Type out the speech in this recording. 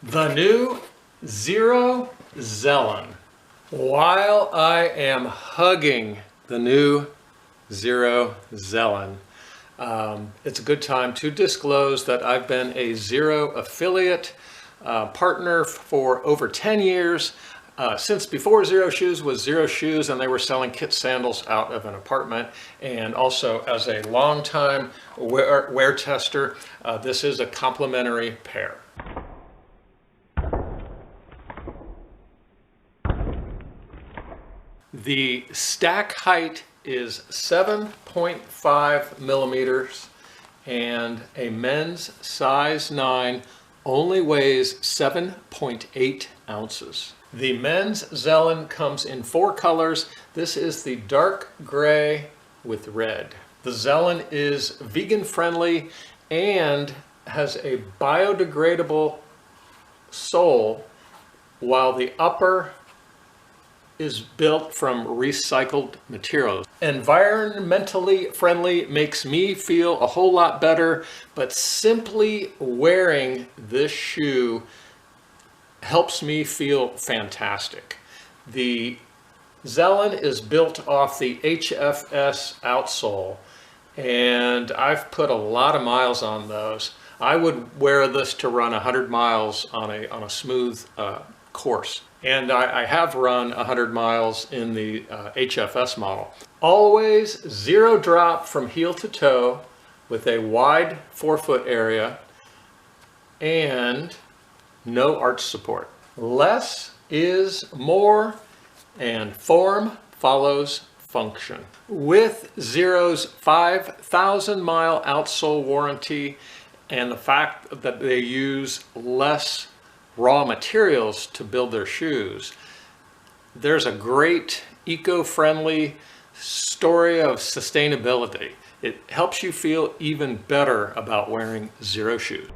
The new Xero Zelen. While I am hugging the new Xero Zelen, it's a good time to disclose that I've been a Xero affiliate partner for over 10 years. Since before Xero Shoes was Xero Shoes and they were selling kit sandals out of an apartment, and also as a longtime wear tester, this is a complimentary pair. The stack height is 7.5 millimeters and a men's size 9 only weighs 7.8 ounces. The men's Zelen comes in 4 colors. This is the dark gray with red. The Zelen is vegan friendly and has a biodegradable sole, while the upper is built from recycled materials. Environmentally friendly makes me feel a whole lot better, but simply wearing this shoe helps me feel fantastic. The Zelen is built off the HFS outsole, and I've put a lot of miles on those. I would wear this to run 100 miles on a smooth course. And I have run 100 miles in the HFS model. Always zero drop from heel to toe with a wide forefoot area and no arch support. Less is more, and form follows function. With Xero's 5,000 mile outsole warranty and the fact that they use less raw materials to build their shoes, there's a great eco-friendly story of sustainability. It helps you feel even better about wearing Xero shoes.